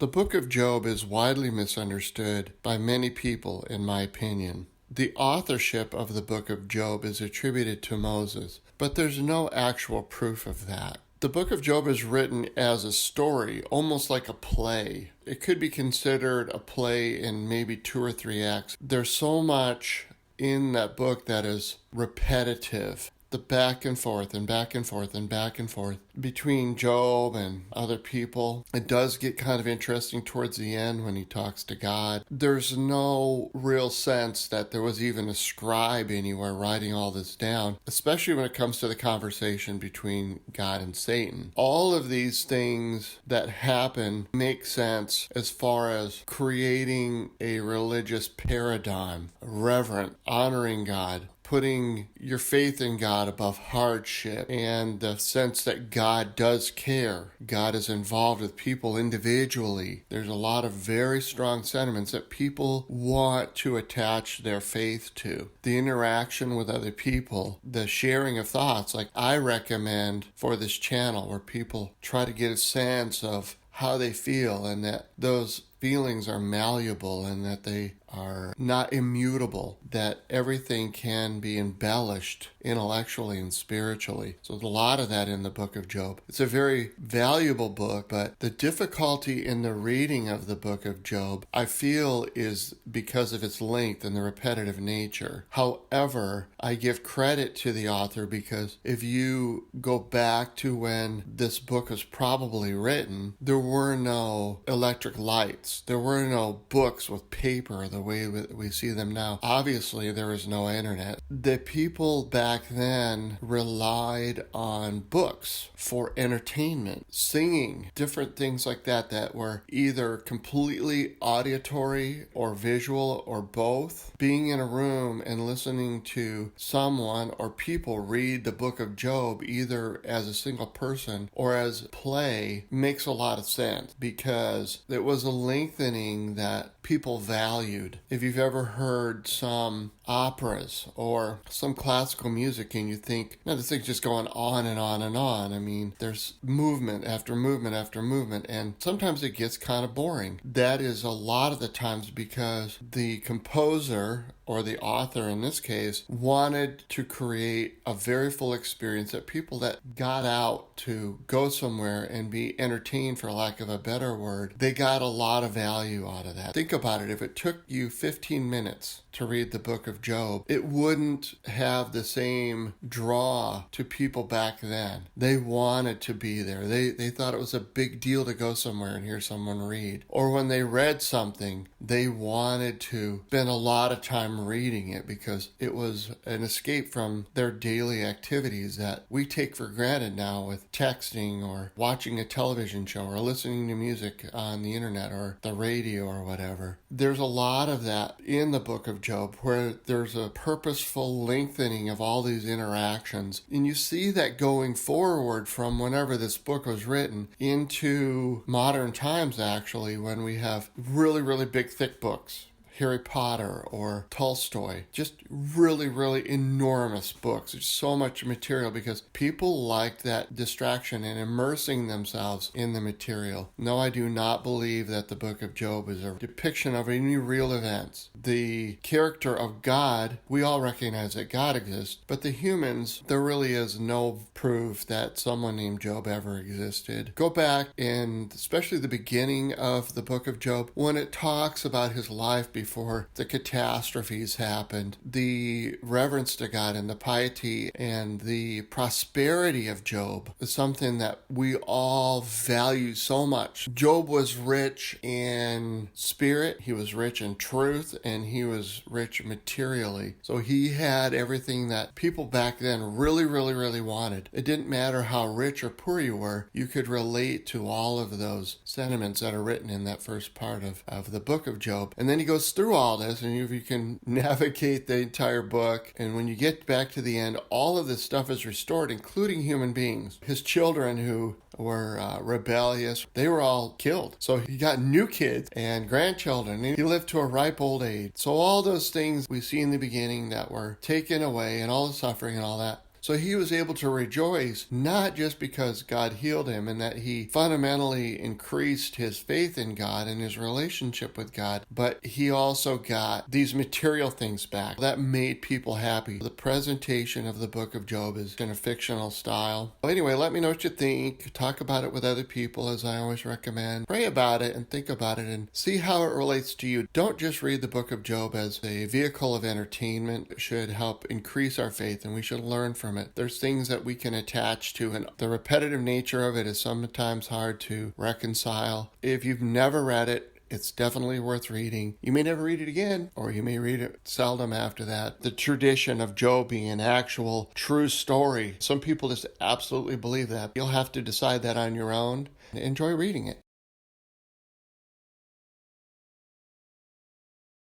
The book of Job is widely misunderstood by many people, in my opinion. The authorship of the book of Job is attributed to Moses, but there's no actual proof of that. The book of Job is written as a story, almost like a play. It could be considered a play in maybe 2 or 3 acts. There's so much in that book that is repetitive. The back and forth and back and forth and back and forth between Job and other people. It does get kind of interesting towards the end when he talks to God. There's no real sense that there was even a scribe anywhere writing all this down, especially when it comes to the conversation between God and Satan. All of these things that happen make sense as far as creating a religious paradigm, reverent, honoring God, putting your faith in God above hardship, and the sense that God does care. God is involved with people individually. There's a lot of very strong sentiments that people want to attach their faith to. The interaction with other people, the sharing of thoughts, like I recommend for this channel, where people try to get a sense of how they feel and that those feelings are malleable and that they are not immutable, that everything can be embellished intellectually and spiritually. So there's a lot of that in the book of Job. It's a very valuable book, but the difficulty in the reading of the book of Job, I feel, is because of its length and the repetitive nature. However, I give credit to the author because if you go back to when this book was probably written, there were no electric lights. There were no books with paper the way we see them now. Obviously, there was no internet. The people back then relied on books for entertainment, singing, different things like that that were either completely auditory or visual or both. Being in a room and listening to someone or people read the book of Job either as a single person or as play makes a lot of sense because it was a lengthening that people valued. If you've ever heard some operas or some classical music and you think, no, this thing's just going on and on and on. I mean, there's movement after movement after movement, and sometimes it gets kind of boring. That is a lot of the times because the composer, or the author in this case, wanted to create a very full experience that people that got out to go somewhere and be entertained, for lack of a better word, they got a lot of value out of that. Think about it. If it took you 15 minutes to read the book of Job, it wouldn't have the same draw to people back then. They wanted to be there. They thought it was a big deal to go somewhere and hear someone read. Or when they read something, they wanted to spend a lot of time reading it because it was an escape from their daily activities that we take for granted now with texting or watching a television show or listening to music on the internet or the radio or whatever. There's a lot of that in the book of Job where there's a purposeful lengthening of all these interactions. And you see that going forward from whenever this book was written into modern times, actually, when we have really, really big, thick books. Harry Potter or Tolstoy, just really, really enormous books. There's so much material because people like that distraction and immersing themselves in the material. No, I do not believe that the book of Job is a depiction of any real events. The character of God, we all recognize that God exists, but the humans, there really is no proof that someone named Job ever existed. Go back in, especially the beginning of the book of Job, when it talks about his life before the catastrophes happened, the reverence to God and the piety and the prosperity of Job is something that we all value so much. Job was rich in spirit, he was rich in truth, and he was rich materially. So he had everything that people back then really, really, really wanted. It didn't matter how rich or poor you were, you could relate to all of those sentiments that are written in that first part of the book of Job. And then he goes through all this, and if you can navigate the entire book, and when you get back to the end, all of this stuff is restored, including human beings. His children who were rebellious, they were all killed. So he got new kids and grandchildren. He lived to a ripe old age. So all those things we see in the beginning that were taken away and all the suffering and all that, So he was able to rejoice, not just because God healed him and that he fundamentally increased his faith in God and his relationship with God, but he also got these material things back. That made people happy. The presentation of the book of Job is in a fictional style. Well, anyway, let me know what you think. Talk about it with other people, as I always recommend. Pray about it and think about it and see how it relates to you. Don't just read the book of Job as a vehicle of entertainment. It should help increase our faith and we should learn from it. There's things that we can attach to, and the repetitive nature of it is sometimes hard to reconcile. If you've never read it, it's definitely worth reading. You may never read it again, or you may read it seldom after that. The tradition of Job being an actual true story, some people just absolutely believe that. You'll have to decide that on your own. Enjoy reading it.